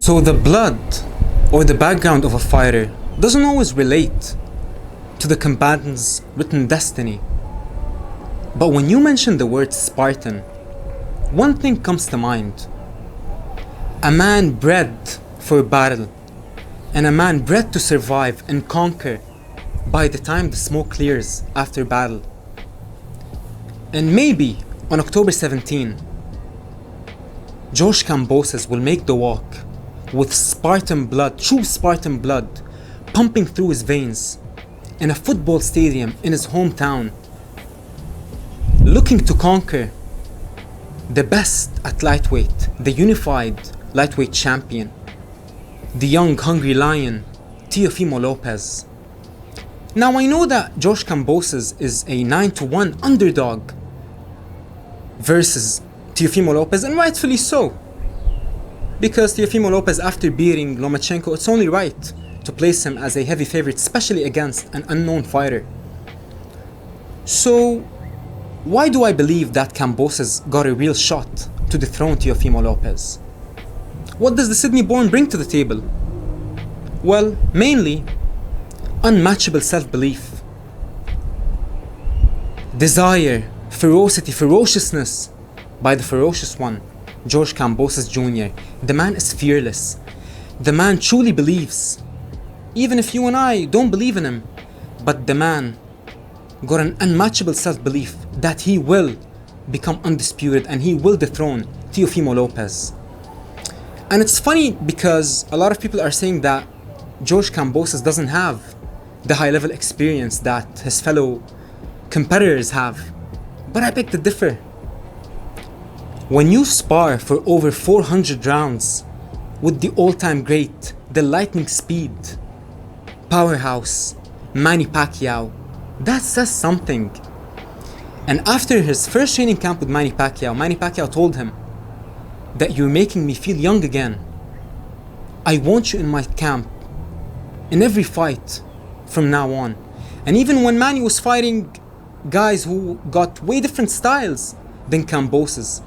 So the blood or the background of a fighter doesn't always relate to the combatant's written destiny. But when you mention the word Spartan, one thing comes to mind. A man bred for battle, and a man bred to survive and conquer by the time the smoke clears after battle. And maybe on October 17, George Kambosos will make the walk with Spartan blood, true Spartan blood, pumping through his veins in a football stadium in his hometown, looking to conquer the best at lightweight, the unified lightweight champion, the young hungry lion, Teofimo Lopez. Now I know that George Kambosos is a 9-1 underdog versus Teofimo Lopez, and rightfully so. Because Teofimo Lopez, after beating Lomachenko, it's only right to place him as a heavy favorite, especially against an unknown fighter. So why do I believe that Kambosos got a real shot to dethrone Teofimo Lopez? What does the Sydney-born bring to the table? Well, mainly unmatchable self-belief, desire, ferocity, ferociousness by the ferocious one, George Kambosos Jr. The man is fearless. The man truly believes, even if you and I don't believe in him, but the man got an unmatchable self-belief that he will become undisputed and he will dethrone Teofimo Lopez. And it's funny because a lot of people are saying that George Kambosos doesn't have the high-level experience that his fellow competitors have. But I beg to differ. When you spar for over 400 rounds with the all-time great, the lightning speed, powerhouse, Manny Pacquiao, that says something. And after his first training camp with Manny Pacquiao told him that you're making me feel young again. I want you in my camp, in every fight from now on. And even when Manny was fighting guys who got way different styles than Kambosos,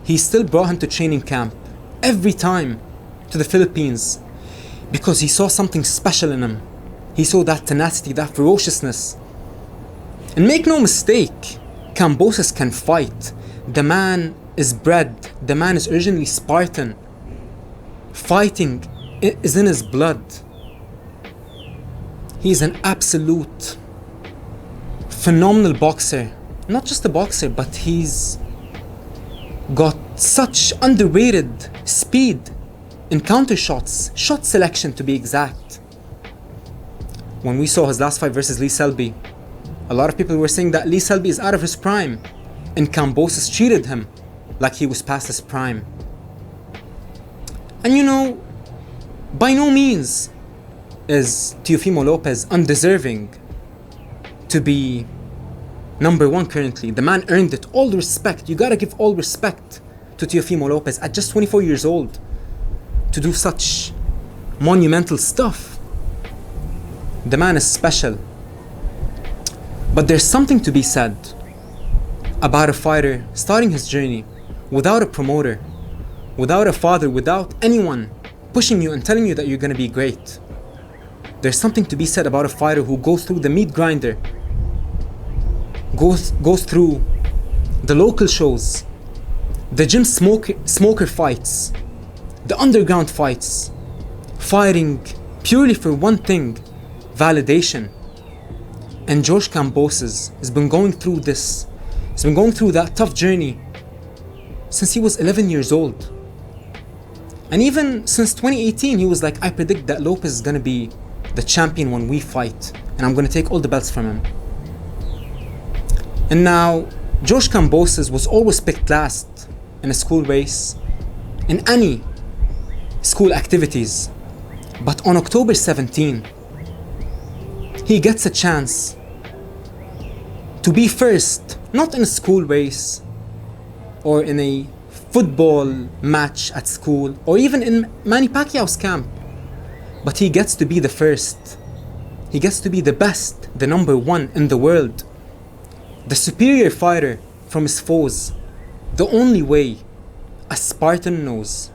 he still brought him to training camp every time to the Philippines because he saw something special in him. He saw that tenacity, that ferociousness. And make no mistake, Kambosos can fight. The man is bred, the man is originally Spartan. Fighting is in his blood. He's an absolute phenomenal boxer. Not just a boxer, but he's got such underrated speed in counter shots, shot selection to be exact. When we saw his last fight versus Lee Selby, a lot of people were saying that Lee Selby is out of his prime, and Kambosos treated him like he was past his prime. And you know, by no means is Teofimo Lopez undeserving to be number one currently. The man earned it. All the respect. You gotta give all respect to Teofimo Lopez at just 24 years old to do such monumental stuff. The man is special. But there's something to be said about a fighter starting his journey without a promoter, without a father, without anyone pushing you and telling you that you're gonna be great. There's something to be said about a fighter who goes through the meat grinder, goes through the local shows, the gym smoker fights, the underground fights, fighting purely for one thing, validation. And George Kambosos has been going through this. He's been going through that tough journey since he was 11 years old. And even since 2018, he was like, I predict that Lopez is gonna be the champion when we fight, and I'm gonna take all the belts from him. And now, George Kambosos was always picked last in a school race, in any school activities. But on October 17, he gets a chance to be first, not in a school race or in a football match at school or even in Manny Pacquiao's camp, but he gets to be the first. He gets to be the best, the number one in the world, the superior fighter from his foes, the only way a Spartan knows.